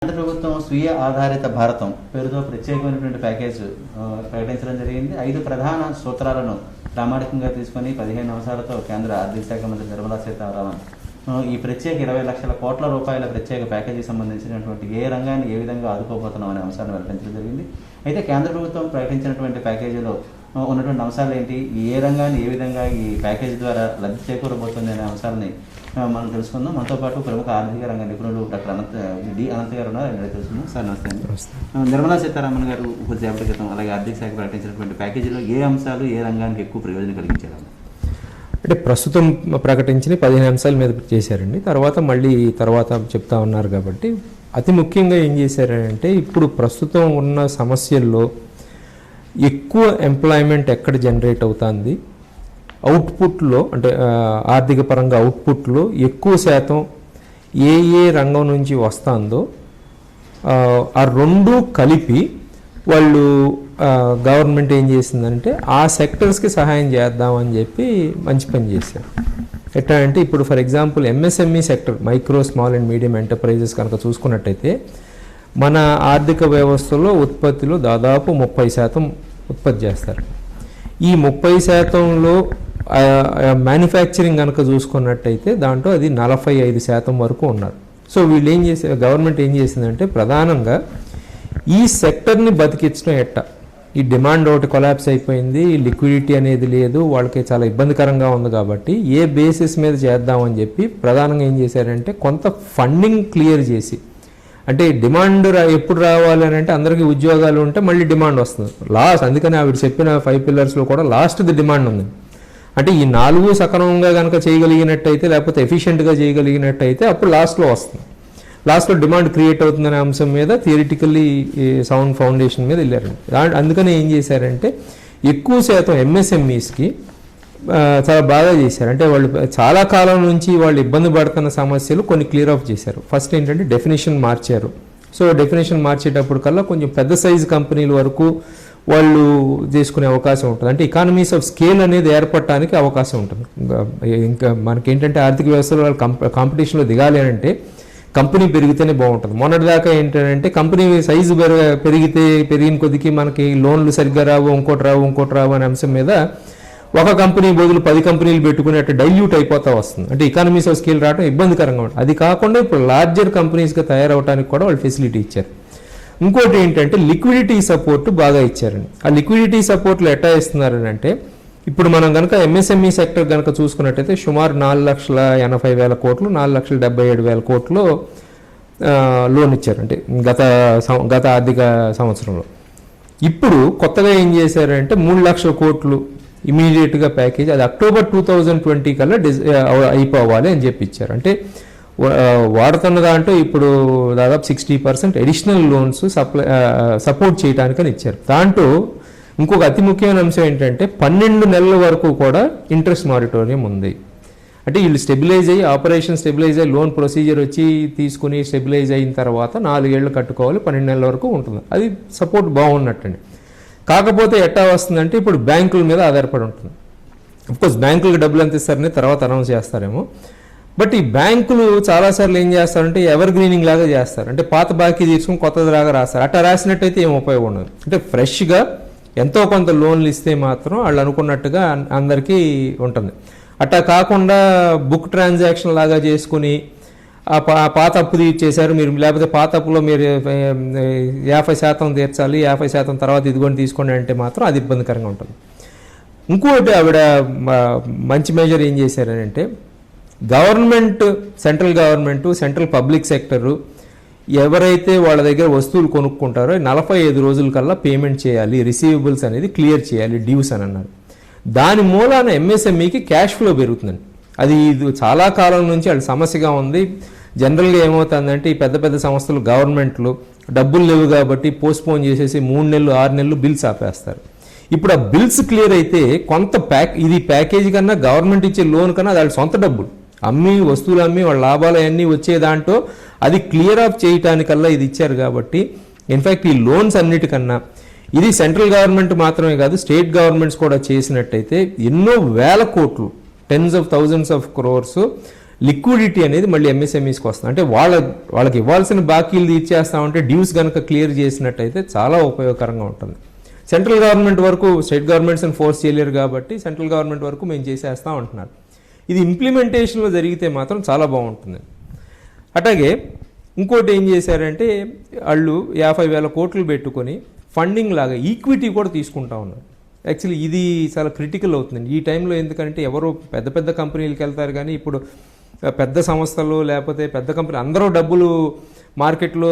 కేంద్ర ప్రభుత్వం స్వీయ ఆధారిత భారతం పేరుతో ప్రత్యేకమైనటువంటి ప్యాకేజ్ ప్రకటించడం జరిగింది. 5 ప్రధాన సూత్రాలను ప్రామాణికంగా తీసుకొని 15 అంశాలతో కేంద్ర ఆర్థిక శాఖ మంత్రి నిర్మలా సీతారామన్ ఈ ప్రత్యేక 20 లక్షల కోట్ల రూపాయల ప్రత్యేక ప్యాకేజీకి సంబంధించినటువంటి ఏ రంగాన్ని ఏ విధంగా ఆదుకోబోతున్నాం అనే అంశాన్ని వెల్లడించడం జరిగింది. అయితే కేంద్ర ప్రభుత్వం ప్రకటించినటువంటి ప్యాకేజీలో ఉన్నటువంటి అంశాలు ఏంటి, ఏ రంగాన్ని ఏ విధంగా ఈ ప్యాకేజీ ద్వారా లబ్ధి చేకూరబోతుంది అనే అంశాలని మనం తెలుసుకుందాం. మనతో పాటు ప్రముఖ ఆర్థిక రంగ నిపుణులు డాక్టర్ అనంత్ గారు ఉన్నారు. ఆయన తెలుసుకుందాం. సార్ నమస్తే అండి. నిర్మలా సీతారామన్ గారు కొద్దిసేపటి క్రితం అలాగే ఆర్థిక శాఖ ప్రకటించినటువంటి ప్యాకేజీలో ఏ అంశాలు ఏ రంగానికి ఎక్కువ ప్రయోజనం కలిగించారు? అంటే ప్రస్తుతం ప్రకటించిన 15 అంశాల మీద చేశారండి. తర్వాత చెప్తా ఉన్నారు కాబట్టి అతి ముఖ్యంగా ఏం చేశారంటే ఇప్పుడు ప్రస్తుతం ఉన్న సమస్యల్లో ఎక్కువ ఎంప్లాయ్మెంట్ ఎక్కడ జనరేట్ అవుతుంది, అవుట్పుట్లో అంటే ఆర్థిక పరంగా అవుట్పుట్లో ఎక్కువ శాతం ఏ రంగం నుంచి వస్తుందో ఆ రెండు కలిపి వాళ్ళు గవర్నమెంట్ ఏం చేసిందంటే ఆ సెక్టర్స్కి సహాయం చేద్దామని చెప్పి మంచి పని చేశారు. ఎట్లా అంటే ఇప్పుడు for example MSME sector, micro small and medium enterprises కనుక చూసుకున్నట్టయితే మన ఆర్థిక వ్యవస్థలో ఉత్పత్తిలో దాదాపు 30% ఉత్పత్తి చేస్తారు. ఈ 30%లో మ్యానుఫ్యాక్చరింగ్ కనుక చూసుకున్నట్టయితే దాంట్లో అది 45% వరకు ఉన్నారు. సో వీళ్ళు ఏం చేసే గవర్నమెంట్ ఏం చేసిందంటే ప్రధానంగా ఈ సెక్టర్ని బతికించడం ఎట్టా, ఈ డిమాండ్ ఒకటి కొలాప్స్ అయిపోయింది, లిక్విడిటీ అనేది లేదు, వాళ్ళకి చాలా ఇబ్బందికరంగా ఉంది కాబట్టి ఏ బేసిస్ మీద చేద్దామని చెప్పి ప్రధానంగా ఏం చేశారంటే కొంత ఫండింగ్ క్లియర్ చేసి, అంటే డిమాండ్ ఎప్పుడు రావాలి అని అంటే అందరికీ ఉద్యోగాలు ఉంటే మళ్ళీ డిమాండ్ వస్తుంది లాస్ట్. అందుకని ఆవిడ చెప్పిన 5 పిల్లర్స్లో కూడా లాస్ట్ది డిమాండ్ ఉంది. అంటే ఈ 4 సక్రమంగా కనుక చేయగలిగినట్టయితే లేకపోతే ఎఫిషియెంట్గా చేయగలిగినట్టయితే అప్పుడు లాస్ట్లో వస్తుంది. లాస్ట్లో డిమాండ్ క్రియేట్ అవుతుందనే అంశం మీద థియరిటికల్లీ సౌండ్ ఫౌండేషన్ మీద వెళ్ళారండి. అందుకని ఏం చేశారంటే ఎక్కువ శాతం ఎంఎస్ఎంఈస్కి చాలా బాగా చేశారు. అంటే వాళ్ళు చాలా కాలం నుంచి వాళ్ళు ఇబ్బంది పడుతున్న సమస్యలు కొన్ని క్లియర్ ఆఫ్ చేశారు. ఫస్ట్ ఏంటంటే డెఫినేషన్ మార్చారు. సో డెఫినేషన్ మార్చేటప్పుడు కల్లా కొంచెం పెద్ద సైజు కంపెనీల వరకు వాళ్ళు తీసుకునే అవకాశం ఉంటుంది. అంటే ఎకానమీస్ ఆఫ్ స్కేల్ అనేది ఏర్పడటానికి అవకాశం ఉంటుంది. ఇంకా మనకేంటంటే ఆర్థిక వ్యవస్థలో వాళ్ళు కాంపిటీషన్లో దిగాలి అంటే కంపెనీ పెరిగితేనే బాగుంటుంది. మొన్నటిదాకా ఏంటంటే కంపెనీ సైజు పెరిగిన కొద్దికి మనకి లోన్లు సరిగ్గా రావు, ఇంకోటి రావు అనే అంశం మీద ఒక కంపెనీ బదులు 10 కంపెనీలు పెట్టుకుని అట్లా డైల్యూట్ అయిపోతా వస్తుంది. అంటే ఎకానమీస్ ఆఫ్ స్కేల్ రావడం ఇబ్బందికరంగా ఉంటుంది. అది కాకుండా ఇప్పుడు లార్జర్ కంపెనీస్గా తయారవడానికి కూడా వాళ్ళు ఫెసిలిటీ ఇచ్చారు. ఇంకోటి ఏంటంటే లిక్విడిటీ సపోర్ట్ బాగా ఇచ్చారండి. ఆ లిక్విడిటీ సపోర్ట్లు ఎట్లా ఇస్తున్నారని అంటే ఇప్పుడు మనం కనుక ఎంఎస్ఎంఈ సెక్టర్ కనుక చూసుకున్నట్టయితే సుమారు 4,80,000 కోట్లు 4,77,000 కోట్లు లోన్ ఇచ్చారు. అంటే గత ఆర్థిక సంవత్సరంలో. ఇప్పుడు కొత్తగా ఏం చేశారంటే 3 లక్షల కోట్లు ఇమీడియట్గా ప్యాకేజ్, అది అక్టోబర్ 2020 కల్లా అయిపోవాలి అని చెప్పి ఇచ్చారు. అంటే వాడుతున్న దాంట్లో ఇప్పుడు దాదాపు 60% అడిషనల్ లోన్స్ సపోర్ట్ చేయడానికని ఇచ్చారు. దాంట్లో ఇంకొక అతి ముఖ్యమైన అంశం ఏంటంటే 12 నెలల వరకు కూడా ఇంట్రెస్ట్ మారిటోరియం ఉంది. అంటే వీళ్ళు ఆపరేషన్ స్టెబిలైజ్ అయ్యి లోన్ ప్రొసీజర్ వచ్చి తీసుకుని స్టెబిలైజ్ అయిన తర్వాత 4 ఏళ్ళు కట్టుకోవాలి, 12 నెలల వరకు ఉంటుంది. అది సపోర్ట్ బాగున్నట్టండి. కాకపోతే ఎట్టా వస్తుందంటే ఇప్పుడు బ్యాంకుల మీద ఆధారపడి ఉంటుంది. అఫ్కోర్స్ బ్యాంకులకు డబ్బులు ఎంత ఇస్తారని తర్వాత అనౌన్స్ చేస్తారేమో. బట్ ఈ బ్యాంకులు చాలాసార్లు ఏం చేస్తారంటే ఎవర్ గ్రీనింగ్ లాగా చేస్తారు. అంటే పాత బాకీ తీసుకుని కొత్తది లాగా రాస్తారు. అట్లా రాసినట్టయితే ఏం ఉపయోగం ఉండదు. అంటే ఫ్రెష్గా ఎంతో కొంత లోన్లు ఇస్తే మాత్రం వాళ్ళు అనుకున్నట్టుగా అందరికీ ఉంటుంది. అట్లా కాకుండా బుక్ ట్రాన్సాక్షన్ లాగా చేసుకుని ఆ పాత అప్పు తీర్చేశారు మీరు, లేకపోతే పాత అప్పులో మీరు 50% తీర్చాలి, 50% తర్వాత ఇదిగోని తీసుకోండి అంటే మాత్రం అది ఇబ్బందికరంగా ఉంటుంది. ఇంకోటి ఆవిడ మంచి మెజర్ ఏం చేశారంటే గవర్నమెంట్, సెంట్రల్ పబ్లిక్ సెక్టరు ఎవరైతే వాళ్ళ దగ్గర వస్తువులు కొనుక్కుంటారో 45 రోజుల కల్లా పేమెంట్ చేయాలి, రిసీవబుల్స్ అనేది క్లియర్ చేయాలి, డ్యూస్ అని అన్నారు. దాని మూలాన ఎంఎస్ఎంఈకి క్యాష్ ఫ్లో పెరుగుతుందండి. అది చాలా కాలం నుంచి అది సమస్యగా ఉంది. జనరల్గా ఏమవుతుందంటే ఈ పెద్ద సంస్థలు గవర్నమెంట్లు డబ్బులు లేవు కాబట్టి పోస్ట్పోన్ చేసేసి 3 నెలలు 6 నెలలు బిల్స్ ఆపేస్తారు. ఇప్పుడు ఆ బిల్స్ క్లియర్ అయితే కొంత ఇది ప్యాకేజీ కన్నా గవర్నమెంట్ ఇచ్చే లోన్ కన్నా అది వాళ్ళ సొంత డబ్బులు వస్తువులు అమ్మి వాళ్ళ లాభాలు అన్నీ వచ్చే దాంట్లో అది క్లియర్ ఆఫ్ చేయటానికల్లా ఇది ఇచ్చారు. కాబట్టి ఇన్ఫ్యాక్ట్ ఈ లోన్స్ అన్నిటికన్నా ఇది సెంట్రల్ గవర్నమెంట్ మాత్రమే కాదు స్టేట్ గవర్నమెంట్స్ కూడా చేసినట్టయితే ఎన్నో వేల కోట్లు, 10s of thousands of crores liquidity అనేది మళ్ళీ ఎంఎస్ఎంఈస్కి వస్తుంది. అంటే వాళ్ళకి ఇవ్వాల్సిన బాకీలు తీర్చేస్తామంటే డ్యూస్ కనుక క్లియర్ చేసినట్టయితే చాలా ఉపయోగకరంగా ఉంటుంది. సెంట్రల్ గవర్నమెంట్ వరకు స్టేట్ గవర్నమెంట్స్ని ఫోర్స్ చేయలేరు కాబట్టి సెంట్రల్ గవర్నమెంట్ వరకు మేము చేసేస్తాం అంటున్నారు. ఇది ఇంప్లిమెంటేషన్లో జరిగితే మాత్రం చాలా బాగుంటుంది. అట్లాగే ఇంకోటి ఏం చేశారంటే వాళ్ళు 50,000 కోట్లు పెట్టుకొని ఫండింగ్ లాగా ఈక్విటీ కూడా తీసుకుంటా ఉన్నారు. యాక్చువల్లీ ఇది చాలా క్రిటికల్ అవుతుందండి ఈ టైంలో. ఎందుకంటే ఎవరు పెద్ద పెద్ద కంపెనీలకు వెళ్తారు కానీ ఇప్పుడు పెద్ద సంస్థలు లేకపోతే పెద్ద కంపెనీ అందరూ డబ్బులు మార్కెట్లో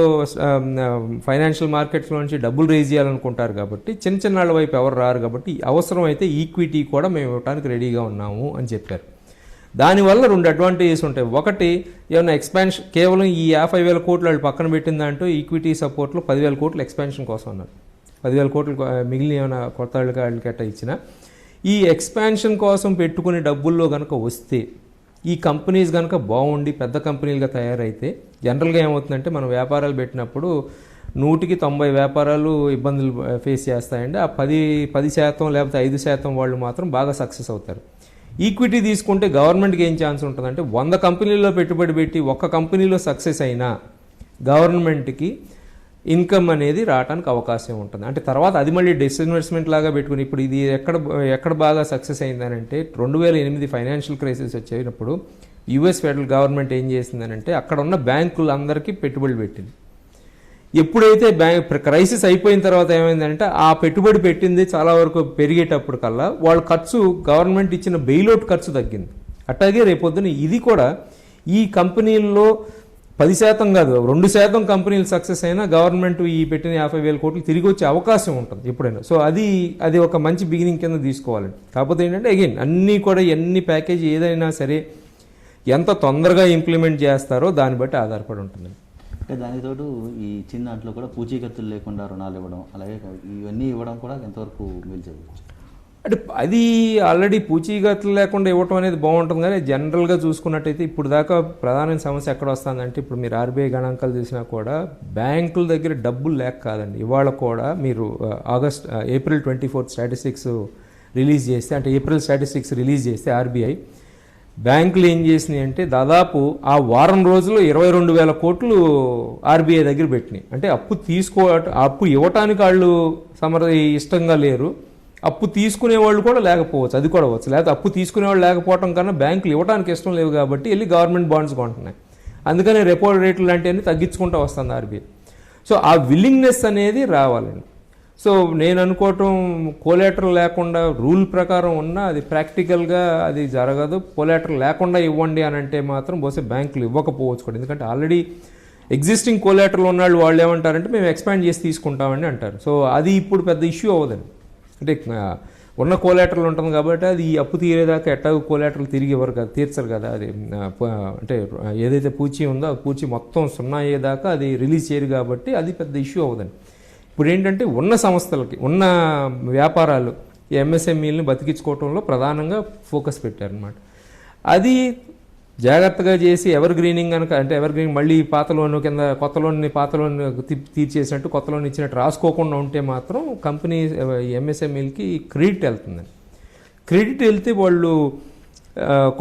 ఫైనాన్షియల్ మార్కెట్స్లో నుంచి డబ్బులు రేజ్ చేయాలనుకుంటారు కాబట్టి చిన్న చిన్న వాళ్ళ వైపు ఎవరు రారు కాబట్టి అవసరం అయితే ఈక్విటీ కూడా మేము ఇవ్వడానికి రెడీగా ఉన్నాము అని చెప్పారు. దానివల్ల 2 అడ్వాంటేజెస్ ఉంటాయి. ఒకటి ఏమైనా ఎక్స్పాన్షన్ కేవలం ఈ 50,000 కోట్లు వాళ్ళు పక్కన పెట్టిన దాంట్లో ఈక్విటీ సపోర్ట్లో 10,000 కోట్లు ఎక్స్పాన్షన్ కోసం ఉన్నారు. 10,000 కోట్లు మిగిలిన ఏమైనా కొత్త వాళ్ళకి గట్ట ఇచ్చిన ఈ ఎక్స్పాన్షన్ కోసం పెట్టుకునే డబ్బుల్లో కనుక వస్తే ఈ కంపెనీస్ కనుక బాగుండి పెద్ద కంపెనీలుగా తయారైతే జనరల్గా ఏమవుతుందంటే మనం వ్యాపారాలు పెట్టినప్పుడు 100కి 90 వ్యాపారాలు ఇబ్బందులు ఫేస్ చేస్తాయండి. ఆ 10% లేకపోతే 5% వాళ్ళు మాత్రం బాగా సక్సెస్ అవుతారు. ఈక్విటీ తీసుకుంటే గవర్నమెంట్కి ఏం ఛాన్స్ ఉంటుందంటే 100 కంపెనీల్లో పెట్టుబడి పెట్టి ఒక్క కంపెనీలో సక్సెస్ అయినా గవర్నమెంట్కి ఇన్కమ్ అనేది రావడానికి అవకాశం ఉంటుంది. అంటే తర్వాత అది మళ్ళీ డిస్ఇన్వెస్ట్మెంట్ లాగా పెట్టుకుని ఇప్పుడు ఇది ఎక్కడ బాగా సక్సెస్ అయిందనంటే 2008 ఫైనాన్షియల్ క్రైసిస్ వచ్చేటప్పుడు యుఎస్ ఫెడరల్ గవర్నమెంట్ ఏం చేసిందనంటే అక్కడ ఉన్న బ్యాంకులందరికీ పెట్టుబడులు పెట్టింది. ఎప్పుడైతే క్రైసిస్ అయిపోయిన తర్వాత ఏమైందంటే ఆ పెట్టుబడి పెట్టింది చాలా వరకు పెరిగేటప్పుడు కల్లా వాళ్ళ ఖర్చు గవర్నమెంట్ ఇచ్చిన బెయిలౌట్ ఖర్చు తగ్గింది. అట్లాగే రేపొద్దున ఇది కూడా ఈ కంపెనీల్లో 10% కాదు 2% కంపెనీలు సక్సెస్ అయినా గవర్నమెంట్ ఈ పెట్టిన 50,000 కోట్లు తిరిగి వచ్చే అవకాశం ఉంటుంది ఎప్పుడైనా. సో అది ఒక మంచి బిగినింగ్ కింద తీసుకోవాలండి. కాకపోతే ఏంటంటే అగైన్ అన్నీ కూడా ఎన్ని ప్యాకేజ్ ఏదైనా సరే ఎంత తొందరగా ఇంప్లిమెంట్ చేస్తారో దాన్ని బట్టి ఆధారపడి ఉంటుంది. అంటే దానితోడు ఈ చిన్న దాంట్లో కూడా పూచీకత్తులు లేకుండా రుణాలు ఇవ్వడం అలాగే ఇవన్నీ ఇవ్వడం కూడా ఎంతవరకు వీలు చేయవచ్చు? అంటే అది ఆల్రెడీ పూచీకత్తులు లేకుండా ఇవ్వటం అనేది బాగుంటుంది. కానీ జనరల్గా చూసుకున్నట్టయితే ఇప్పుడు దాకా ప్రధానమైన సమస్య ఎక్కడ వస్తుందంటే ఇప్పుడు మీరు ఆర్బీఐ గణాంకాలు చూసినా కూడా బ్యాంకుల దగ్గర డబ్బులు లేక కాదండి. ఇవాళ కూడా మీరు ఏప్రిల్ 24 స్టాటిస్టిక్స్ రిలీజ్ చేస్తే అంటే ఏప్రిల్ స్టాటిస్టిక్స్ రిలీజ్ చేస్తే ఆర్బీఐ బ్యాంకులు ఏం చేసినాయి అంటే దాదాపు ఆ వారం రోజుల్లో 22,000 కోట్లు ఆర్బీఐ దగ్గర పెట్టినాయి. అంటే అప్పు ఇవ్వటానికి వాళ్ళు ఇష్టంగా లేరు, అప్పు తీసుకునే వాళ్ళు కూడా లేకపోవచ్చు, అది కూడా వచ్చు. లేకపోతే అప్పు తీసుకునే వాళ్ళు లేకపోవడం కన్నా బ్యాంకులు ఇవ్వడానికి ఇష్టం లేవు కాబట్టి వెళ్ళి గవర్నమెంట్ బాండ్స్ కొంటున్నాయి. అందుకని రెపో రేట్లు లాంటివన్నీ తగ్గించుకుంటూ వస్తుంది ఆర్బీఐ. సో ఆ విల్లింగ్నెస్ అనేది రావాలండి. సో నేను అనుకోవటం కోలేటరల్ లేకుండా రూల్ ప్రకారం ఉన్నా అది ప్రాక్టికల్గా అది జరగదు. కోలేటరల్ లేకుండా ఇవ్వండి అని అంటే మాత్రం బహుశా బ్యాంకులు ఇవ్వకపోవచ్చు కూడా. ఎందుకంటే ఆల్రెడీ ఎగ్జిస్టింగ్ కోలేటరల్ ఉన్నాళ్ళు వాళ్ళు ఏమంటారంటే మేము ఎక్స్పాండ్ చేసి తీసుకుంటామని అంటారు. సో అది ఇప్పుడు పెద్ద ఇష్యూ అవ్వదండి. అంటే ఉన్న కోలేటరల్ ఉంటుంది కాబట్టి అది అప్పు తీరేదాకా ఎట్టాగో కోలేటరల్ తిరిగి ఇవ్వరు కదా, తీర్చరు కదా. అది అంటే ఏదైతే పూచీ ఉందో ఆ పూచీ మొత్తం 0 అయ్యేదాకా అది రిలీజ్ చేయరు కాబట్టి అది పెద్ద ఇష్యూ అవ్వదండి. ఇప్పుడు ఏంటంటే ఉన్న సంస్థలకి ఉన్న వ్యాపారాలు ఎంఎస్ఎంఈలని బతికించుకోవడంలో ప్రధానంగా ఫోకస్ పెట్టారనమాట. అది జాగ్రత్తగా చేసి ఎవర్ గ్రీనింగ్ కనుక అంటే ఎవర్ గ్రీనింగ్ మళ్ళీ పాత లోన్ కింద కొత్త లోన్ తీర్చేసినట్టు కొత్త లోన్ ఇచ్చినట్టు రాసుకోకుండా ఉంటే మాత్రం కంపెనీ ఎంఎస్ఎంఈలకి క్రెడిట్ వెళ్తుందండి. క్రెడిట్ వెళ్తే వాళ్ళు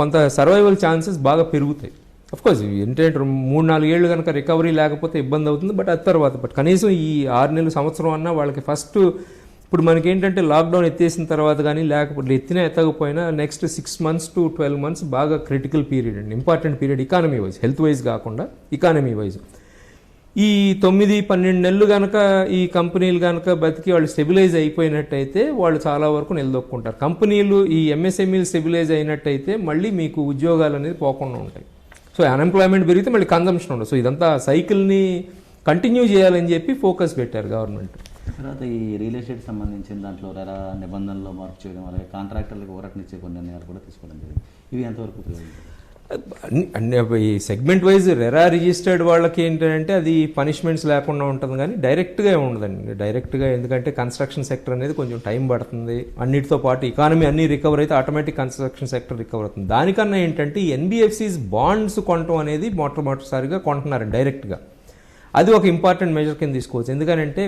కొంత సర్వైవల్ ఛాన్సెస్ బాగా పెరుగుతాయి. అఫ్కోర్స్ ఏంటంటే 3-4 ఏళ్ళు కనుక రికవరీ లేకపోతే ఇబ్బంది అవుతుంది. బట్ అది తర్వాత కనీసం ఈ 6 నెలలు సంవత్సరం అన్నా వాళ్ళకి ఫస్ట్ ఇప్పుడు మనకేంటంటే లాక్డౌన్ ఎత్తేసిన తర్వాత కానీ లేకపోతే ఎత్తకపోయినా నెక్స్ట్ 6 months to 12 months బాగా క్రిటికల్ పీరియడ్ అండి, important period economy wise, health wise కాకుండా ఎకానమీ వైజ్. ఈ 9-12 నెలలు కనుక ఈ కంపెనీలు కనుక బతికి వాళ్ళు స్టెబిలైజ్ అయిపోయినట్టయితే వాళ్ళు చాలా వరకు నిలదొక్కుంటారు. కంపెనీలు ఈ ఎంఎస్ఎంఈలు స్టెబిలైజ్ అయినట్టయితే మళ్ళీ మీకు ఉద్యోగాలు అనేది పోకుండా ఉంటాయి. సో అన్ఎంప్లాయ్మెంట్ పెరిగితే మళ్ళీ కన్జంప్షన్ ఉండదు. సో ఇదంతా సైకిల్ని కంటిన్యూ చేయాలని చెప్పి ఫోకస్ పెట్టారు గవర్నమెంట్. తర్వాత ఈ రియల్ ఎస్టేట్ సంబంధించిన దాంట్లో రెరా నిబంధనలో మార్పు చేయడం అలాగే కాంట్రాక్టర్లకు ఊరటనిచ్చే కొన్ని నిర్ణయాలు కూడా తీసుకోవడం జరిగింది. ఇవి ఎంతవరకు ఈ సెగ్మెంట్ వైజ్ రెరా రిజిస్టర్డ్ వాళ్ళకి ఏంటంటే అది పనిష్మెంట్స్ లేకుండా ఉంటుంది కానీ డైరెక్ట్గా ఉండదండి. డైరెక్ట్గా ఎందుకంటే కన్స్ట్రక్షన్ సెక్టర్ అనేది కొంచెం టైం పడుతుంది. అన్నిటితో పాటు ఎకానమీ అన్నీ రికవర్ అయితే ఆటోమేటిక్ కన్స్ట్రక్షన్ సెక్టర్ రికవర్ అవుతుంది. దానికన్నా ఏంటంటే ఈ ఎన్బిఎఫ్సిస్ బాండ్స్ కొనటం అనేది మొట్టమొదటిసారిగా కొంటున్నారు డైరెక్ట్గా. అది ఒక ఇంపార్టెంట్ మెజర్ కింద తీసుకోవచ్చు. ఎందుకంటే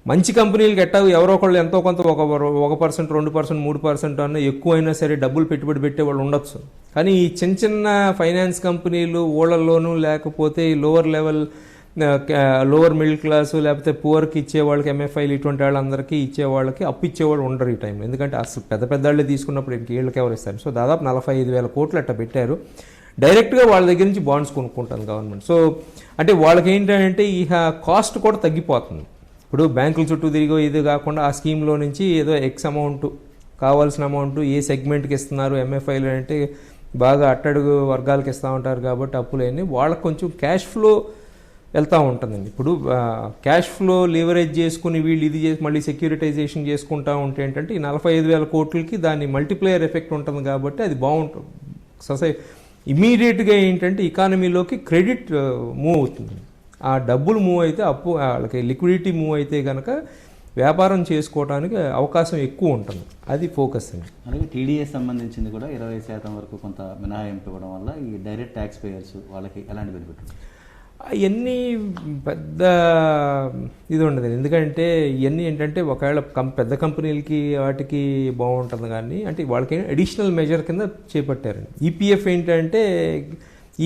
మంచి కంపెనీలకి ఎట్టా ఎవరో ఒకళ్ళు ఎంతో కొంత 1%, 2%, 3% అన్న ఎక్కువైనా సరే డబ్బులు పెట్టుబడి పెట్టే వాళ్ళు ఉండొచ్చు. కానీ ఈ చిన్న చిన్న ఫైనాన్స్ కంపెనీలు ఊళ్ళల్లోనూ లేకపోతే lower level lower middle class లేకపోతే పూర్కి ఇచ్చేవాళ్ళకి ఎంఎఫ్ఐలు ఇటువంటి వాళ్ళందరికీ ఇచ్చేవాళ్ళకి అప్పు ఇచ్చేవాళ్ళు ఉండరు ఈ టైంలో. ఎందుకంటే అసలు పెద్ద వాళ్ళే తీసుకున్నప్పుడు వీళ్ళకి ఎవరు ఇస్తారు. సో దాదాపు 45,000 కోట్లు అట్లా పెట్టారు. డైరెక్ట్గా వాళ్ళ దగ్గర నుంచి బాండ్స్ కొనుక్కుంటుంది గవర్నమెంట్. సో అంటే వాళ్ళకి ఏంటంటే ఈ కాస్ట్ కూడా తగ్గిపోతుంది. ఇప్పుడు బ్యాంకుల చుట్టూ తిరిగో ఇది కాకుండా ఆ స్కీమ్లో నుంచి ఏదో ఎక్స్ అమౌంట్ కావాల్సిన అమౌంట్ ఏ సెగ్మెంట్కి ఇస్తున్నారు ఎంఎఫ్ఐలు అంటే బాగా అట్టడుగు వర్గాలకు ఇస్తూ ఉంటారు కాబట్టి అప్పులేని వాళ్ళకి కొంచెం క్యాష్ ఫ్లో వెళ్తూ ఉంటుందండి. ఇప్పుడు క్యాష్ ఫ్లో లివరేజ్ చేసుకుని వీళ్ళు ఇది చేసి మళ్ళీ సెక్యూరిటైజేషన్ చేసుకుంటూ ఉంటే ఏంటంటే ఈ 45,000 కోట్లకి దాని మల్టిప్లేయర్ ఎఫెక్ట్ ఉంటుంది కాబట్టి అది బాగుంటుంది. ఇమీడియట్గా ఏంటంటే ఎకానమీలోకి క్రెడిట్ మూవ్ అవుతుంది. ఆ డబ్బులు మూవ్ అయితే అప్పు వాళ్ళకి లిక్విడిటీ మూవ్ అయితే కనుక వ్యాపారం చేసుకోవడానికి అవకాశం ఎక్కువ ఉంటుంది. అది ఫోకస్ అండి. అలాగే టీడీఎస్ సంబంధించింది కూడా 20% వరకు కొంత మినహాయింపు ఇవ్వడం వల్ల ఈ డైరెక్ట్ ట్యాక్స్ పేయర్స్ వాళ్ళకి ఎలాంటి బెనిఫిట్ ఉంటుంది? అవన్నీ పెద్ద ఇది ఉండదు. ఎందుకంటే ఇవన్నీ ఏంటంటే ఒకవేళ పెద్ద కంపెనీలకి వాటికి బాగుంటుంది కానీ అంటే వాళ్ళకి అడిషనల్ మెజర్ కింద చేపట్టారండి. ఈపీఎఫ్ ఏంటంటే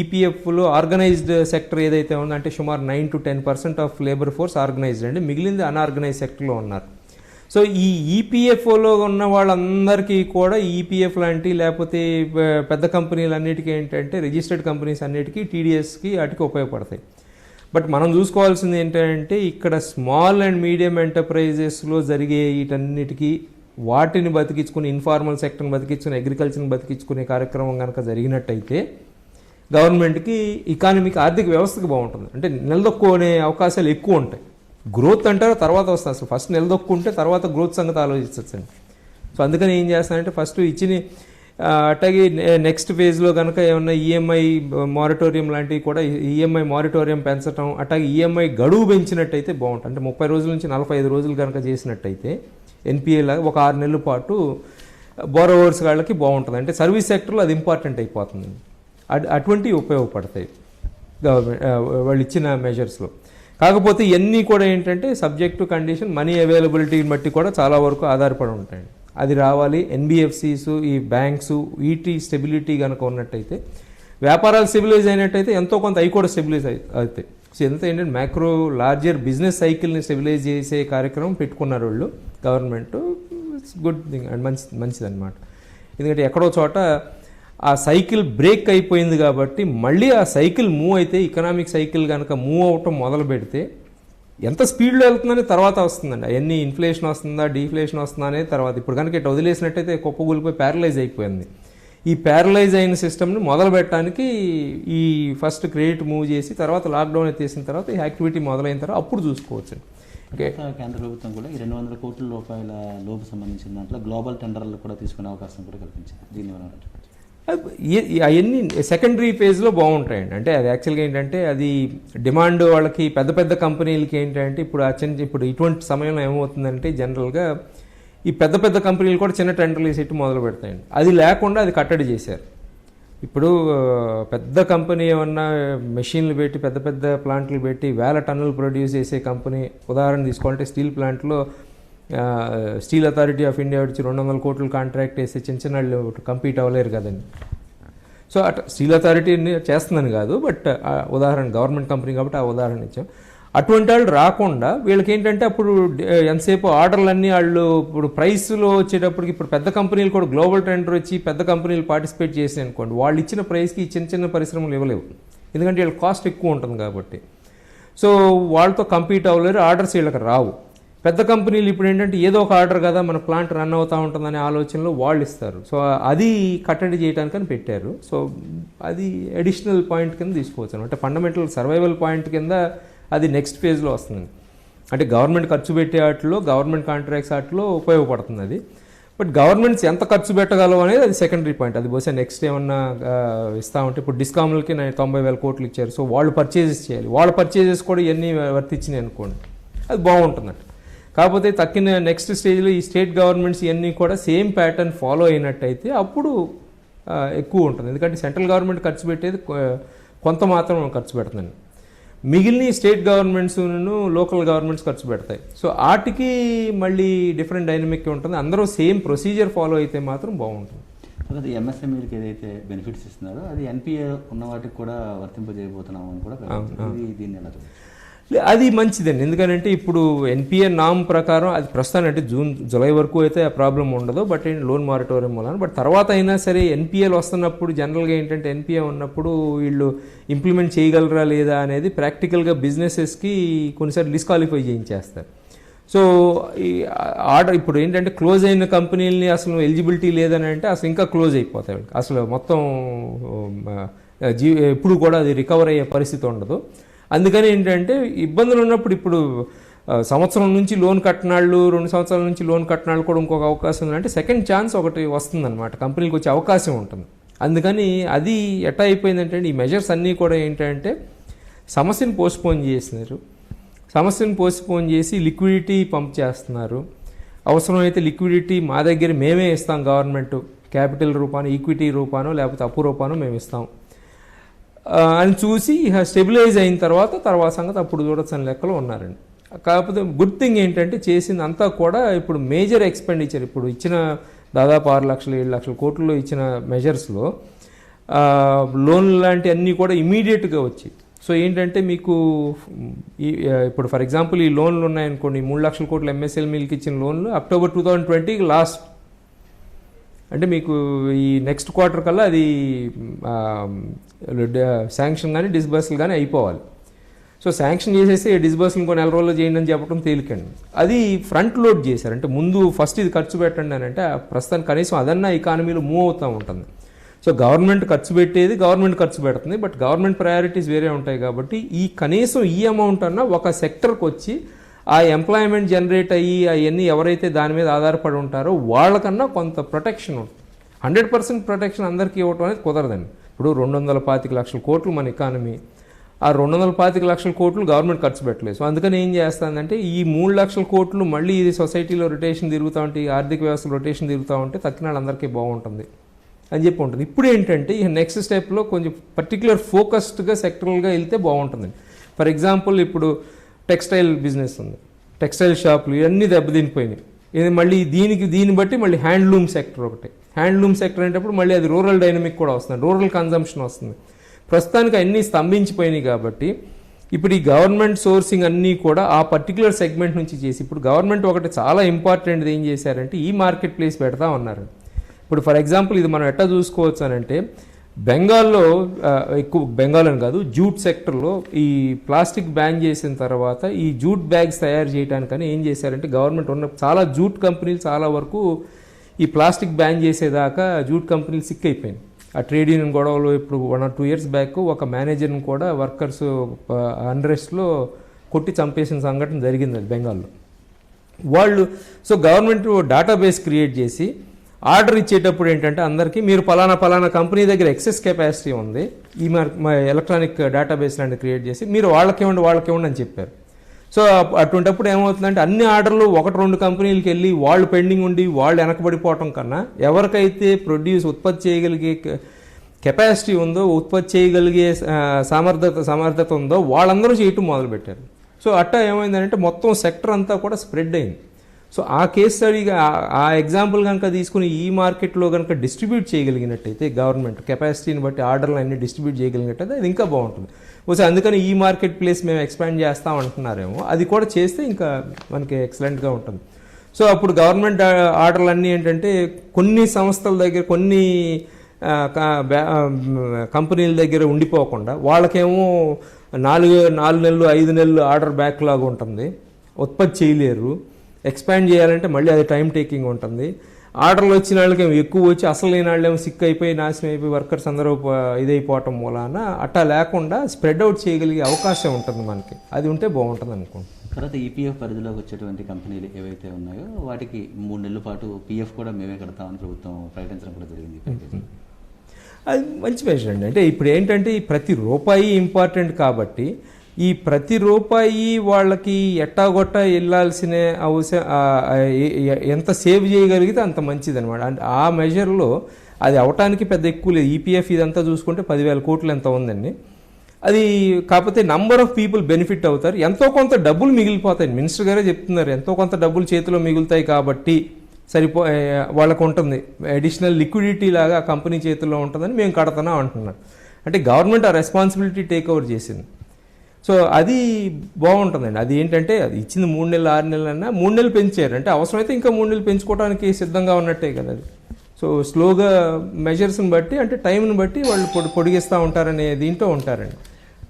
ఈపీఎఫ్లో ఆర్గనైజ్డ్ సెక్టర్ ఏదైతే ఉందో అంటే సుమారు 9 to 10% of labour force organised అండి, మిగిలింది అన్ఆర్గనైజ్ సెక్టర్లో ఉన్నారు. సో ఈ ఈపీఎఫ్ఓలో ఉన్న వాళ్ళందరికీ కూడా ఈపీఎఫ్ లాంటి లేకపోతే పెద్ద కంపెనీలు అన్నిటికీ ఏంటంటే రిజిస్టర్డ్ కంపెనీస్ అన్నిటికీ టీడీఎస్కి వాటికి ఉపయోగపడతాయి. బట్ మనం చూసుకోవాల్సింది ఏంటంటే ఇక్కడ స్మాల్ అండ్ మీడియం ఎంటర్ప్రైజెస్లో జరిగే వీటన్నిటికీ వాటిని బతికించుకుని ఇన్ఫార్మల్ సెక్టర్ని బతికించుకుని అగ్రికల్చర్ని బతికించుకునే కార్యక్రమం కనుక జరిగినట్టయితే గవర్నమెంట్కి ఎకానమీకి ఆర్థిక వ్యవస్థకి బాగుంటుంది. అంటే నిలదొక్కునే అవకాశాలు ఎక్కువ ఉంటాయి. గ్రోత్ అంటారు తర్వాత వస్తుంది. అసలు ఫస్ట్ నిలదొక్కుంటే తర్వాత గ్రోత్ సంగతి ఆలోచించండి. సో అందుకని ఏం చేస్తానంటే ఫస్ట్ ఇచ్చిన అట్లాగే నెక్స్ట్ ఫేజ్లో కనుక ఏమన్నా ఈఎంఐ మారిటోరియం లాంటివి కూడా ఈఎంఐ మారిటోరియం పెంచడం అట్లాగే ఈఎంఐ గడువు పెంచినట్టయితే బాగుంటుంది. అంటే 30 రోజుల నుంచి 45 రోజులు కనుక చేసినట్టయితే ఎన్పిఏ లాగా ఒక 6 నెలల పాటు బోరోవర్స్ వాళ్ళకి బాగుంటుంది. అంటే సర్వీస్ సెక్టర్లో అది ఇంపార్టెంట్ అయిపోతుంది. అటువంటివి ఉపయోగపడతాయి గవర్నమెంట్ వాళ్ళు ఇచ్చిన మెజర్స్లో. కాకపోతే ఇవన్నీ కూడా ఏంటంటే సబ్జెక్టు కండిషన్ మనీ అవైలబిలిటీని బట్టి కూడా చాలా వరకు ఆధారపడి ఉంటాయండి. అది రావాలి. ఎన్బిఎఫ్సిస్ ఈ బ్యాంక్స్ వీటి స్టెబిలిటీ కనుక ఉన్నట్టయితే వ్యాపారాలు స్టెబిలైజ్ అయినట్టయితే ఎంతో కొంత అవి కూడా స్టెబిలైజ్ అవుతాయి. సో ఎంత ఏంటంటే మ్యాక్రో లార్జర్ బిజినెస్ సైకిల్ని స్టెబిలైజ్ చేసే కార్యక్రమం పెట్టుకున్నారు వాళ్ళు government. It's good thing and మంచిదన్నమాట. ఎందుకంటే ఎక్కడో చోట ఆ సైకిల్ బ్రేక్ అయిపోయింది కాబట్టి మళ్ళీ ఆ సైకిల్ మూవ్ అయితే ఎకనామిక్ సైకిల్ కనుక మూవ్ అవటం మొదలు పెడితే ఎంత స్పీడ్లో వెళ్తుందని తర్వాత వస్తుందండి. అవన్నీ ఇన్ఫ్లేషన్ వస్తుందా డీఫ్లేషన్ వస్తుందా అనేది తర్వాత. ఇప్పుడు కనుక ఇట్లా వదిలేసినట్టయితే కుప్పగూలిపోయి ప్యారలైజ్ అయిపోయింది. ఈ ప్యారలైజ్ అయిన సిస్టమ్ని మొదలు పెట్టడానికి ఈ ఫస్ట్ క్రెడిట్ మూవ్ చేసి తర్వాత లాక్డౌన్ ఎత్తేసిన తర్వాత ఈ యాక్టివిటీ మొదలైన తర్వాత అప్పుడు చూసుకోవచ్చు. కేంద్ర ప్రభుత్వం కూడా ఈ 200 కోట్ల రూపాయల లోపు సంబంధించిన దాంట్లో గ్లోబల్ టెండర్లు కూడా తీసుకునే అవకాశం కూడా కల్పించింది. దీనివల్ల అవన్నీ సెకండరీ ఫేజ్లో బాగుంటాయండి. అంటే అది యాక్చువల్గా ఏంటంటే అది డిమాండ్ వాళ్ళకి పెద్ద కంపెనీలకి ఏంటంటే ఇప్పుడు ఇటువంటి సమయంలో ఏమవుతుందంటే జనరల్గా ఈ పెద్ద కంపెనీలు కూడా చిన్న టెండర్లు వేసేట్టు మొదలు పెడతాయండి. అది లేకుండా అది కట్టడి చేశారు. ఇప్పుడు పెద్ద కంపెనీ ఏమన్నా మెషిన్లు పెట్టి పెద్ద ప్లాంట్లు పెట్టి 1000 టన్నులు ప్రొడ్యూస్ చేసే కంపెనీ ఉదాహరణ తీసుకోవాలంటే స్టీల్ ప్లాంట్లో స్టీల్ అథారిటీ ఆఫ్ ఇండియా వచ్చి 200 కోట్లు కాంట్రాక్ట్ వేస్తే చిన్న వాళ్ళు కంపీట్ అవ్వలేరు కదండి. సో అట్లా స్టీల్ అథారిటీని చేస్తుందని కాదు, బట్ ఉదాహరణ గవర్నమెంట్ కంపెనీ కాబట్టి ఆ ఉదాహరణ ఇచ్చాం. అటువంటి వాళ్ళు రాకుండా వీళ్ళకి ఏంటంటే అప్పుడు ఎంతసేపు ఆర్డర్లన్నీ వాళ్ళు ఇప్పుడు ప్రైస్లో వచ్చేటప్పటికి ఇప్పుడు పెద్ద కంపెనీలు కూడా గ్లోబల్ టెండర్ వచ్చి పెద్ద కంపెనీలు పార్టిసిపేట్ చేసాయి అనుకోండి, వాళ్ళు ఇచ్చిన ప్రైస్కి చిన్న పరిశ్రమలు ఇవ్వలేవు. ఎందుకంటే వీళ్ళ కాస్ట్ ఎక్కువ ఉంటుంది కాబట్టి. సో వాళ్ళతో కంపీట్ అవ్వలేరు, ఆర్డర్స్ వీళ్ళకి రావు. పెద్ద కంపెనీలు ఇప్పుడు ఏంటంటే ఏదో ఒక ఆర్డర్ కదా మన ప్లాంట్ రన్ అవుతూ ఉంటుందనే ఆలోచనలో వాళ్ళు ఇస్తారు. సో అది కట్టడి చేయడానికని పెట్టారు. సో అది అడిషనల్ పాయింట్ కింద తీసుకోవచ్చు అంటే ఫండమెంటల్ సర్వైవల్ పాయింట్ కింద అది నెక్స్ట్ ఫేజ్లో వస్తుంది. అంటే గవర్నమెంట్ ఖర్చు పెట్టే వాటిలో గవర్నమెంట్ కాంట్రాక్ట్స్ వాటిలో ఉపయోగపడుతుంది అది. బట్ గవర్నమెంట్స్ ఎంత ఖర్చు పెట్టగలవు అనేది అది సెకండరీ పాయింట్. అది బహుశా నెక్స్ట్ ఏమన్నా ఇస్తూ ఉంటే ఇప్పుడు డిస్కామ్లకి 90,000 కోట్లు ఇచ్చారు. సో వాళ్ళు పర్చేజెస్ చేయాలి. వాళ్ళ పర్చేజెస్ కూడా ఇవన్నీ వర్తించినాయి అనుకోండి, అది బాగుంటుందంట. కాకపోతే తక్కిన నెక్స్ట్ స్టేజ్లో ఈ స్టేట్ గవర్నమెంట్స్ ఇవన్నీ కూడా సేమ్ ప్యాటర్న్ ఫాలో అయినట్టయితే అప్పుడు ఎక్కువ ఉంటుంది. ఎందుకంటే సెంట్రల్ గవర్నమెంట్ ఖర్చు పెట్టేది కొంత మాత్రం ఖర్చు పెడుతుంది. మిగిలిన స్టేట్ గవర్నమెంట్స్ లోకల్ గవర్నమెంట్స్ ఖర్చు పెడతాయి. సో వాటికి మళ్ళీ డిఫరెంట్ డైనమిక్ ఉంటుంది. అందరూ సేమ్ ప్రొసీజర్ ఫాలో అయితే మాత్రం బాగుంటుంది. తర్వాత ఎంఎస్ఎంఈలకి ఏదైతే బెనిఫిట్స్ ఇస్తున్నారో అది ఎన్పిఏ ఉన్న వాటికి కూడా వర్తింపజేయబోతున్నాం అని కూడా దీన్ని ఎలా చూడాలి? అది మంచిదండి. ఎందుకంటే ఇప్పుడు ఎన్పిఏ నామ్ ప్రకారం అది ప్రస్తుతానికి అంటే జూలై వరకు అయితే ఆ ప్రాబ్లం ఉండదు, బట్ లోన్ మారిటోరియం వల్ల. బట్ తర్వాత అయినా సరే ఎన్పిఏలు వస్తున్నప్పుడు జనరల్గా ఏంటంటే ఎన్పిఏ ఉన్నప్పుడు వీళ్ళు ఇంప్లిమెంట్ చేయగలరా లేదా అనేది ప్రాక్టికల్గా బిజినెసెస్కి కొన్నిసార్లు డిస్క్వాలిఫై చేయించేస్తారు. సో ఈ ఆర్డర్ ఇప్పుడు ఏంటంటే క్లోజ్ అయిన కంపెనీలని అసలు ఎలిజిబిలిటీ లేదని అంటే అసలు ఇంకా క్లోజ్ అయిపోతాయి. అసలు మొత్తం ఎప్పుడు కూడా అది రికవర్ అయ్యే పరిస్థితి ఉండదు. అందుకని ఏంటంటే ఇబ్బందులు ఉన్నప్పుడు ఇప్పుడు సంవత్సరం నుంచి లోన్ కట్టినాళ్ళు 2 సంవత్సరాల నుంచి లోన్ కట్టినాళ్ళు కూడా ఇంకొక అవకాశం ఉందంటే సెకండ్ ఛాన్స్ ఒకటి వస్తుందన్నమాట, కంపెనీకి వచ్చే అవకాశం ఉంటుంది. అందుకని అది ఎట్లా అయిపోయిందంటే ఈ మెజర్స్ అన్నీ కూడా ఏంటంటే సమస్యను పోస్ట్పోన్ చేసినారు, సమస్యను పోస్ట్పోన్ చేసి లిక్విడిటీ పంప్ చేస్తున్నారు. అవసరమైతే లిక్విడిటీ మా దగ్గర మేమే ఇస్తాం, గవర్నమెంట్ క్యాపిటల్ రూపాను ఈక్విటీ రూపానో లేకపోతే అప్పు రూపానో మేము ఇస్తాం అని చూసి స్టెబిలైజ్ అయిన తర్వాత సంగతి అప్పుడు చూడొచ్చని లెక్కలో ఉన్నారండి. కాకపోతే గుడ్ థింగ్ ఏంటంటే చేసిందంతా కూడా ఇప్పుడు మేజర్ ఎక్స్పెండిచర్ ఇప్పుడు ఇచ్చిన దాదాపు 6 లక్షలు 7 లక్షల కోట్లలో ఇచ్చిన మెజర్స్లో లోన్ లాంటి అన్నీ కూడా ఇమీడియట్గా వచ్చి సో ఏంటంటే మీకు ఇప్పుడు ఫర్ ఎగ్జాంపుల్ ఈ లోన్లు ఉన్నాయనుకోండి, 3 లక్షల కోట్లు ఎంఎస్ఎంఈలకి ఇచ్చిన లోన్లు అక్టోబర్ 2020 లాస్ట్, అంటే మీకు ఈ నెక్స్ట్ క్వార్టర్ కల్లా అది శాంక్షన్ కానీ డిస్బర్సల్ కానీ అయిపోవాలి. సో శాంక్షన్ చేసేసి డిస్బర్సల్ ఇంకో 4 రోజుల్లో చేయండి అని చెప్పడం తేలికండి. అది ఫ్రంట్ లోడ్ చేశారు, అంటే ముందు ఫస్ట్ ఇది ఖర్చు పెట్టండి అని అంటే ప్రస్తుతానికి కనీసం అదన్నా ఎకానమీలో మూవ్ అవుతూ ఉంటుంది. సో గవర్నమెంట్ ఖర్చు పెట్టేది గవర్నమెంట్ ఖర్చు పెడుతుంది, బట్ గవర్నమెంట్ ప్రయారిటీస్ వేరే ఉంటాయి కాబట్టి ఈ కనీసం ఈ అమౌంట్ అన్నా ఒక సెక్టర్కి వచ్చి ఆ ఎంప్లాయ్మెంట్ జనరేట్ అయ్యి అవన్నీ ఎవరైతే దాని మీద ఆధారపడి ఉంటారో వాళ్ళకన్నా కొంత ప్రొటెక్షన్ ఉంటుంది. 100% ప్రొటెక్షన్ అందరికీ ఇవ్వటం అనేది కుదరదండి. ఇప్పుడు 225 లక్షల కోట్లు మన ఎకానమీ, ఆ 225 లక్షల కోట్లు గవర్నమెంట్ ఖర్చు పెట్టలేదు. సో అందుకని ఏం చేస్తుందంటే ఈ 3 లక్షల కోట్లు మళ్ళీ ఇది సొసైటీలో రొటేషన్ తిరుగుతూ ఉంటే, ఆర్థిక వ్యవస్థలో రొటేషన్ తిరుగుతూ ఉంటే తక్కిన వాళ్ళందరికీ బాగుంటుంది అని చెప్పి ఉంటుంది. ఇప్పుడు ఏంటంటే ఈ నెక్స్ట్ స్టెప్లో కొంచెం పర్టికులర్ ఫోకస్డ్గా సెక్టరల్గా వెళ్తే బాగుంటుంది. ఫర్ ఎగ్జాంపుల్ ఇప్పుడు టెక్స్టైల్ బిజినెస్ ఉంది, టెక్స్టైల్ షాపులు ఇవన్నీ దెబ్బతినిపోయినాయి. ఇది మళ్ళీ దీన్ని బట్టి మళ్ళీ హ్యాండ్లూమ్ సెక్టర్ ఒకటి, హ్యాండ్లూమ్ సెక్టర్ అనేటప్పుడు మళ్ళీ అది రూరల్ డైనమిక్ కూడా వస్తుంది, రూరల్ కన్జంప్షన్ వస్తుంది. ప్రస్తుతానికి అన్నీ స్తంభించిపోయినాయి కాబట్టి ఇప్పుడు ఈ గవర్నమెంట్ సోర్సింగ్ అన్నీ కూడా ఆ పర్టికులర్ సెగ్మెంట్ నుంచి చేసి ఇప్పుడు గవర్నమెంట్ ఒకటి చాలా ఇంపార్టెంట్ ఏం చేశారంటే ఈ మార్కెట్ ప్లేస్ పెడతా ఉన్నారు. ఇప్పుడు ఫర్ ఎగ్జాంపుల్ ఇది మనం ఎట్లా చూసుకోవచ్చు అని అంటే బెంగాల్లో ఎక్కువ బెంగాల్ అని కాదు జూట్ సెక్టర్లో ఈ ప్లాస్టిక్ బ్యాన్ చేసిన తర్వాత ఈ జూట్ బ్యాగ్స్ తయారు చేయడానికని ఏం చేశారంటే గవర్నమెంట్ ఉన్న చాలా జూట్ కంపెనీలు చాలా వరకు ఈ ప్లాస్టిక్ బ్యాన్ చేసేదాకా జూట్ కంపెనీలు సిక్ అయిపోయింది. ఆ ట్రేడ్ యూనియన్ గొడవలు ఇప్పుడు 1 or 2 years బ్యాక్ ఒక మేనేజర్ని కూడా వర్కర్స్ అన్రెస్ట్లో కొట్టి చంపేసిన సంఘటన జరిగింది అది బెంగాల్లో. వాళ్ళు సో గవర్నమెంట్ డేటాబేస్ క్రియేట్ చేసి ఆర్డర్ ఇచ్చేటప్పుడు ఏంటంటే అందరికీ మీరు పలానా కంపెనీ దగ్గర ఎక్సెస్ కెపాసిటీ ఉంది, ఈ ఎలక్ట్రానిక్ డేటాబేస్ లాంటి క్రియేట్ చేసి మీరు వాళ్ళకేమండి అని చెప్పారు. సో అటువంటిప్పుడు ఏమవుతుందంటే అన్ని ఆర్డర్లు 1-2 కంపెనీలకు వెళ్ళి వాళ్ళు పెండింగ్ ఉండి వాళ్ళు వెనకబడిపోవటం కన్నా ఎవరికైతే ఉత్పత్తి చేయగలిగే కెపాసిటీ ఉందో ఉత్పత్తి చేయగలిగే సమర్థత ఉందో వాళ్ళందరూ చేయటం మొదలుపెట్టారు. సో అట్టా ఏమైందంటే మొత్తం సెక్టర్ అంతా కూడా స్ప్రెడ్ అయింది. సో ఆ కేస్ స్టడీగా ఆ ఎగ్జాంపుల్ కనుక తీసుకుని ఈ మార్కెట్లో కనుక డిస్ట్రిబ్యూట్ చేయగలిగినట్టయితే గవర్నమెంట్ కెపాసిటీని బట్టి ఆర్డర్లు అన్ని డిస్ట్రిబ్యూట్ చేయగలిగినట్టయితే అది ఇంకా బాగుంటుంది. సో అందుకని ఈ మార్కెట్ ప్లేస్ మేము ఎక్స్పాండ్ చేస్తాం అంటున్నారేమో, అది కూడా చేస్తే ఇంకా మనకి ఎక్సలెంట్గా ఉంటుంది. సో అప్పుడు గవర్నమెంట్ ఆర్డర్లు అన్నీ ఏంటంటే కొన్ని సంస్థల దగ్గర కొన్ని కంపెనీల దగ్గర ఉండిపోకుండా వాళ్ళకేమో 4 నెలలు 5 నెలలు ఆర్డర్ బ్యాక్లాగ్ ఉంటుంది, ఉత్పత్తి చేయలేరు. ఎక్స్పాండ్ చేయాలంటే మళ్ళీ అది టైం టేకింగ్ ఉంటుంది. ఆర్డర్లు వచ్చిన వాళ్ళకి ఎక్కువ వచ్చి అసలు లేని వాళ్ళేమో సిక్ అయిపోయి నాశనం అయిపోయి వర్కర్స్ అందరూ ఇదైపోవటం మూలాన అట్టా లేకుండా స్ప్రెడ్ అవుట్ చేయగలిగే అవకాశం ఉంటుంది మనకి. అది ఉంటే బాగుంటుంది అనుకుంటున్నాను. తర్వాత ఈపీఎఫ్ పరిధిలోకి వచ్చేటువంటి కంపెనీలు ఏవైతే ఉన్నాయో వాటికి 3 నెలల పాటు పీఎఫ్ కూడా మేమే కడతామని ప్రభుత్వం ప్రకటించడం కూడా జరిగింది. అది మంచి మెజర్ అండి. అంటే ఇప్పుడు ఏంటంటే ఈ ప్రతి రూపాయి ఇంపార్టెంట్ కాబట్టి ఈ ప్రతి రూపాయి వాళ్ళకి ఎట్టాగొట్ట వెళ్ళాల్సిన ఎంత సేవ్ చేయగలిగితే అంత మంచిది అనమాట. అంటే ఆ మెజర్లో అది అవటానికి పెద్ద ఎక్కువ లేదు. ఈపీఎఫ్ ఇదంతా చూసుకుంటే 10,000 కోట్లు ఎంత ఉందండి. అది కాకపోతే నంబర్ ఆఫ్ పీపుల్ బెనిఫిట్ అవుతారు, ఎంతో కొంత డబ్బులు మిగిలిపోతాయి. మినిస్టర్ గారే చెప్తున్నారు ఎంతో కొంత డబ్బులు చేతిలో మిగులుతాయి కాబట్టి వాళ్ళకు ఉంటుంది, అడిషనల్ లిక్విడిటీ లాగా ఆ కంపెనీ చేతిలో ఉంటుందని మేము కడతాం అంటున్నారు. అంటే గవర్నమెంట్ ఆ రెస్పాన్సిబిలిటీ టేక్ ఓవర్ చేసింది. సో అది బాగుంటుందండి. అది ఏంటంటే అది ఇచ్చింది 3 నెలలు 6 నెలలు అన్నా 3 నెలలు పెంచారు అంటే అవసరమైతే ఇంకా 3 నెలలు పెంచుకోవడానికి సిద్ధంగా ఉన్నట్టే కదా అది. సో స్లోగా మెజర్స్ని బట్టి అంటే టైంని బట్టి వాళ్ళు పొడిగిస్తూ ఉంటారనే దీంట్లో ఉంటారండి.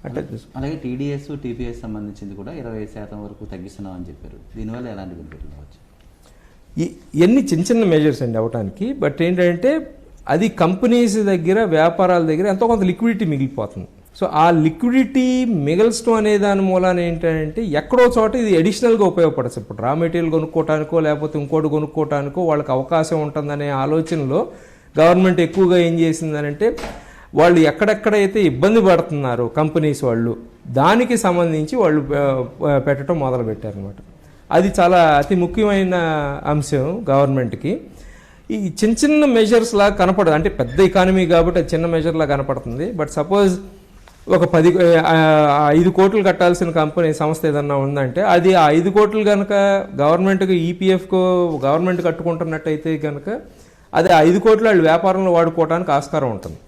అంటే అలాగే టీడీఎస్ టీపీఎస్ సంబంధించింది కూడా 20% వరకు తగ్గిస్తున్నాం అని చెప్పారు. దీనివల్ల ఎలాంటి బెనిఫిట్లు రావచ్చు? ఇవన్నీ చిన్న చిన్న మెజర్స్ అండి అవటానికి. బట్ ఏంటంటే అది కంపెనీస్ దగ్గర వ్యాపారాల దగ్గర ఎంతో కొంత లిక్విడిటీ మిగిలిపోతుంది. సో ఆ లిక్విడిటీ మిగల్చడం అనే దాని మూలాన ఏంటంటే ఎక్కడో చోట ఇది అడిషనల్గా ఉపయోగపడచ్చు. ఇప్పుడు రా మెటీరియల్ కొనుక్కోవటానికో లేకపోతే ఇంకోటి కొనుక్కోవటానికో వాళ్ళకి అవకాశం ఉంటుందనే ఆలోచనలో గవర్నమెంట్ ఎక్కువగా ఏం చేసిందనంటే వాళ్ళు ఎక్కడెక్కడైతే ఇబ్బంది పడుతున్నారో కంపెనీస్ వాళ్ళు దానికి సంబంధించి వాళ్ళు పెట్టడం మొదలుపెట్టారనమాట. అది చాలా అతి ముఖ్యమైన అంశం గవర్నమెంట్కి. ఈ చిన్న చిన్న మెజర్స్ లాగా కనపడదు, అంటే పెద్ద ఎకానమీ కాబట్టి అది చిన్న మెజర్లా కనపడుతుంది. బట్ సపోజ్ ఒక 5 కోట్లు కట్టాల్సిన కంపెనీ సంస్థ ఏదన్నా ఉందంటే అది ఆ 5 కోట్లు కనుక గవర్నమెంట్కి ఈపీఎఫ్కో గవర్నమెంట్ కట్టుకుంటున్నట్టయితే కనుక అది ఆ 5 కోట్లు వాళ్ళు వ్యాపారంలో వాడుకోవడానికి ఆస్కారం ఉంటుంది.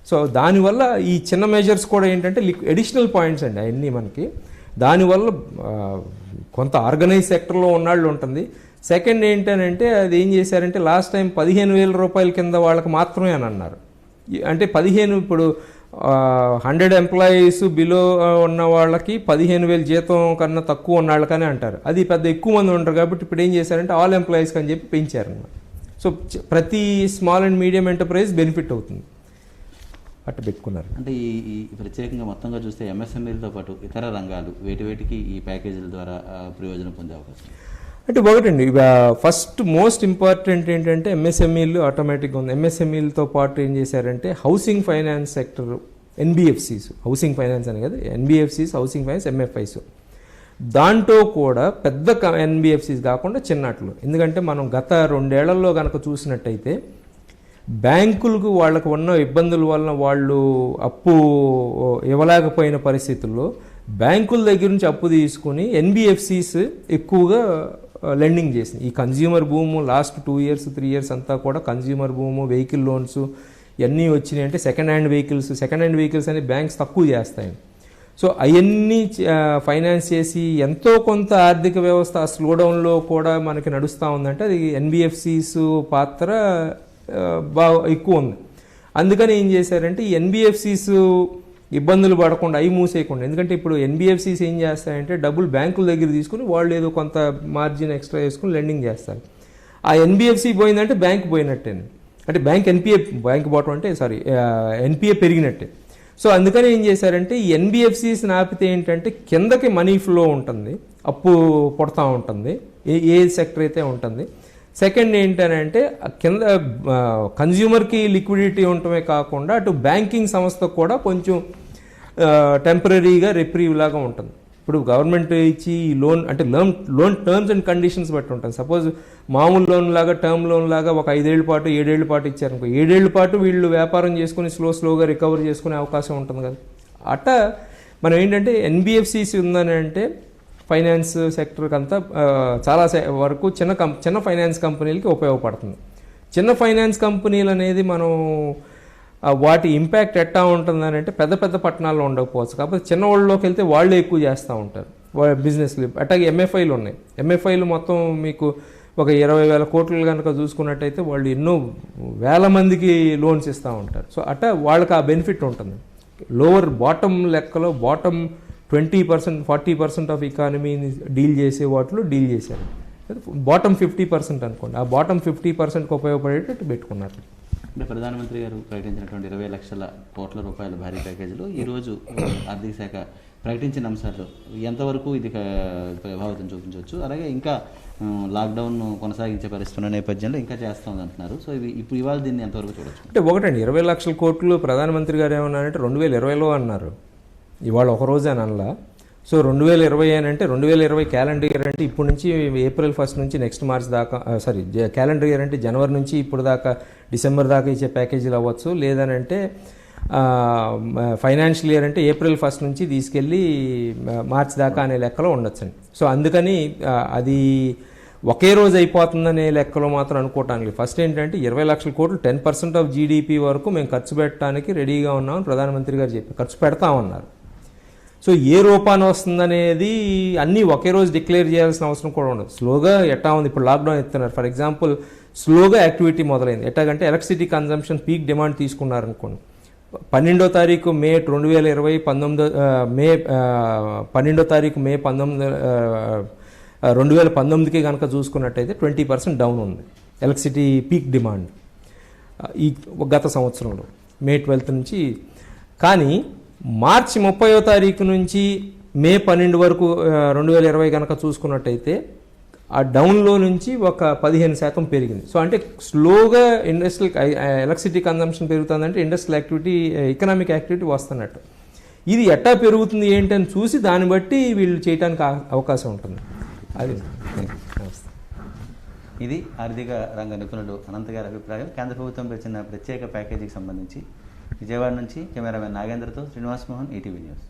సో దానివల్ల ఈ చిన్న మెజర్స్ కూడా ఏంటంటే అడిషనల్ పాయింట్స్ అండి అవన్నీ మనకి. దానివల్ల కొంత ఆర్గనైజ్ సెక్టర్లో ఉన్నాళ్ళు ఉంటుంది. సెకండ్ ఏంటనంటే అది ఏం చేశారంటే లాస్ట్ టైం 15,000 రూపాయల కింద వాళ్ళకి మాత్రమే అని అన్నారు. అంటే 15 ఇప్పుడు 100 ఎంప్లాయీస్ బిలో ఉన్న వాళ్ళకి 15,000 జీతం కన్నా తక్కువ ఉన్న వాళ్ళకనే అంటారు. అది పెద్ద ఎక్కువ మంది ఉంటారు కాబట్టి ఇప్పుడు ఏం చేశారంటే ఆల్ ఎంప్లాయీస్కి అని చెప్పి పెంచారన్నమాట. సో ప్రతి small and medium enterprise benefit అవుతుంది అట్లా పెట్టుకున్నారు. అంటే ఈ ప్రత్యేకంగా మొత్తంగా చూస్తే ఎంఎస్ఎంఈలతో పాటు ఇతర రంగాలు వేటికి ఈ ప్యాకేజీల ద్వారా ప్రయోజనం పొందే అవకాశం? అంటే ఒకటండి ఫస్ట్ మోస్ట్ ఇంపార్టెంట్ ఏంటంటే ఎంఎస్ఎంఈలు ఆటోమేటిక్గా ఉంది. ఎంఎస్ఎంఈలతో పాటు ఏం చేశారంటే housing finance sector NBFCs, housing finance అని కదా ఎన్బిఎఫ్సిస్, హౌసింగ్ ఫైనాన్స్, ఎంఎఫ్ఐస్, దాంట్లో కూడా పెద్ద ఎన్బిఎఫ్సిస్ కాకుండా చిన్నట్లు. ఎందుకంటే మనం గత 2 ఏళ్లలో కనుక చూసినట్టయితే బ్యాంకులకు వాళ్ళకు ఉన్న ఇబ్బందుల వలన వాళ్ళు అప్పు ఇవ్వలేకపోయిన పరిస్థితుల్లో బ్యాంకుల దగ్గర నుంచి అప్పు తీసుకుని ఎన్బిఎఫ్సిస్ ఎక్కువగా లెండింగ్ చేసింది. ఈ కన్జ్యూమర్ భూము లాస్ట్ 2 years 3 years అంతా కూడా కన్జ్యూమర్ భూము, వెహికల్ లోన్స్ ఇవన్నీ వచ్చినాయి. అంటే సెకండ్ హ్యాండ్ వెహికల్స్ అని బ్యాంక్స్ తక్కువ చేస్తాయి. సో అవన్నీ ఫైనాన్స్ చేసి ఎంతో కొంత ఆర్థిక వ్యవస్థ స్లోడౌన్లో కూడా మనకి నడుస్తూ ఉందంటే అది ఎన్బిఎఫ్సిస్ పాత్ర బాగా ఎక్కువ ఉంది. అందుకని ఏం చేశారంటే ఈ ఎన్బిఎఫ్సిస్ ఇబ్బందులు పడకుండా అవి మూసేయకుండా, ఎందుకంటే ఇప్పుడు ఎన్బిఎఫ్సిస్ ఏం చేస్తాయంటే డబ్బులు బ్యాంకుల దగ్గర తీసుకుని వాళ్ళు ఏదో కొంత మార్జిన్ ఎక్స్ట్రా వేసుకుని లెండింగ్ చేస్తారు. ఆ ఎన్బిఎఫ్సి పోయిందంటే బ్యాంక్ పోయినట్టే, అంటే బ్యాంక్ పోవటం అంటే ఎన్పిఏ పెరిగినట్టే. సో అందుకని ఏం చేశారంటే ఈ ఎన్బిఎఫ్సిస్ ఆపితే ఏంటంటే కిందకి మనీ ఫ్లో ఉంటుంది, అప్పు పుడతా ఉంటుంది ఏ సెక్టర్ అయితే ఉంటుంది. సెకండ్ ఏంటంటే కింద కన్జ్యూమర్కి లిక్విడిటీ ఉండటమే కాకుండా అటు బ్యాంకింగ్ సంస్థకు కూడా కొంచెం టెంపరీగా రిప్రీవ్ లాగా ఉంటుంది. ఇప్పుడు గవర్నమెంట్ ఇచ్చి లోన్ అంటే లోన్ టర్మ్స్ అండ్ కండిషన్స్ బట్టి ఉంటుంది. సపోజ్ మామూలు లోన్ లాగా టర్మ్ లోన్ లాగా ఒక 5 ఏళ్ల పాటు 7 ఏళ్ల పాటు ఇచ్చారనుకో, 7 ఏళ్ల పాటు వీళ్ళు వ్యాపారం చేసుకుని స్లోగా రికవర్ చేసుకునే అవకాశం ఉంటుంది కదా. అట్టా మనం ఏంటంటే ఎన్బిఎఫ్సిసి ఉందని అంటే ఫైనాన్స్ సెక్టర్కి అంతా చాలా వరకు చిన్న ఫైనాన్స్ కంపెనీలకి ఉపయోగపడుతుంది. చిన్న ఫైనాన్స్ కంపెనీలు అనేది మనం వాటి ఇంపాక్ట్ ఎట్టా ఉంటుందని అంటే పెద్ద పట్టణాల్లో ఉండకపోవచ్చు, కాకపోతే చిన్న వాళ్ళలోకి వెళ్తే వాళ్ళే ఎక్కువ చేస్తూ ఉంటారు బిజినెస్లు. అట్లాగే ఎంఎఫ్ఐలు ఉన్నాయి. ఎంఎఫ్ఐలు మొత్తం మీకు ఒక 20,000 కోట్లు కనుక చూసుకున్నట్టయితే వాళ్ళు ఎన్నో వేల మందికి లోన్స్ ఇస్తూ ఉంటారు. సో అట్టా వాళ్ళకి ఆ బెనిఫిట్ ఉంటుంది. లోవర్ బాటమ్ లెక్కలో బాటమ్ 20% 40% ఆఫ్ ఎకానమీని డీల్ చేసే వాటిలో డీల్ చేశారు. బాటమ్ 50% అనుకోండి, ఆ బాటమ్ 50%కి ఉపయోగపడేటట్టు పెట్టుకున్నారు. అంటే ప్రధానమంత్రి గారు ప్రకటించినటువంటి 20 లక్షల కోట్ల రూపాయల భారీ ప్యాకేజీలో ఈరోజు ఆర్థిక శాఖ ప్రకటించిన అంశాలు ఎంతవరకు ఇది ప్రభావితం చూపించవచ్చు? అలాగే ఇంకా లాక్డౌన్ కొనసాగించే పరిస్థితున్న నేపథ్యంలో ఇంకా చేస్తామని అంటున్నారు. సో ఇప్పుడు ఇవాళ దీన్ని ఎంతవరకు చూడవచ్చు? అంటే ఒకటండి 20 లక్షల కోట్లు ప్రధానమంత్రి గారు ఏమన్నారంటే 2020లో అన్నారు, ఇవాళ ఒక రోజే అనలా. సో 2020 అని అంటే 2020 క్యాలెండర్ ఇయర్ అంటే ఇప్పుడు నుంచి April 1 నుంచి నెక్స్ట్ మార్చ్ దాకా, క్యాలెండర్ ఇయర్ అంటే జనవరి నుంచి ఇప్పుడు దాకా డిసెంబర్ దాకా ఇచ్చే ప్యాకేజీలు అవ్వచ్చు, లేదనంటే ఫైనాన్షియల్ ఇయర్ అంటే ఏప్రిల్ 1 నుంచి తీసుకెళ్ళి మార్చ్ దాకా అనే లెక్కలో ఉండొచ్చండి. సో అందుకని అది ఒకే రోజు అయిపోతుందనే లెక్కలో మాత్రం అనుకోవటానికి ఫస్ట్ ఏంటంటే 20 లక్షల కోట్లు 10% ఆఫ్ జీడిపి వరకు మేము ఖర్చు పెట్టడానికి రెడీగా ఉన్నామని ప్రధానమంత్రి గారు చెప్పి ఖర్చు పెడతామన్నారు. సో ఏ రూపాన వస్తుందనేది అన్నీ ఒకే రోజు డిక్లేర్ చేయాల్సిన అవసరం కూడా ఉండదు. స్లోగా ఎట్టా ఉంది, ఇప్పుడు లాక్డౌన్ ఎత్తున్నారు ఫర్ ఎగ్జాంపుల్, స్లోగా యాక్టివిటీ మొదలైంది. ఎట్లాగంటే ఎలక్ట్రిసిటీ కన్జంప్షన్ పీక్ డిమాండ్ తీసుకున్నారనుకోండి, 12వ తారీఖు మే 2020 మే 12వ తారీఖు మే 2019కి కనుక చూసుకున్నట్టయితే 20% డౌన్ ఉంది ఎలక్ట్రిసిటీ పీక్ డిమాండ్ ఈ గత సంవత్సరంలో మే 12 నుంచి. కానీ మార్చి 30వ తారీఖు నుంచి మే 12 వరకు 2020 కనుక చూసుకున్నట్టయితే ఆ డౌన్లో నుంచి ఒక 15% పెరిగింది. సో అంటే స్లోగా ఇండస్ట్రియల్ ఎలక్ట్రిసిటీ కన్జంప్షన్ పెరుగుతుందంటే ఇండస్ట్రియల్ యాక్టివిటీ, ఎకనామిక్ యాక్టివిటీ వస్తున్నట్టు. ఇది ఎట్టా పెరుగుతుంది ఏంటి అని చూసి దాన్ని బట్టి వీళ్ళు చేయడానికి అవకాశం ఉంటుంది. అది ఇది ఆర్థిక రంగ నిపుణుడు అనంత్ గారి అభిప్రాయం. కేంద్ర ప్రభుత్వం పెంచిన ప్రత్యేక ప్యాకేజీకి సంబంధించి విజయవాడ నుంచి కెమెరామెన్ నాగేంద్రతో శ్రీనివాస్ మోహన్, ఈటీవీ న్యూస్.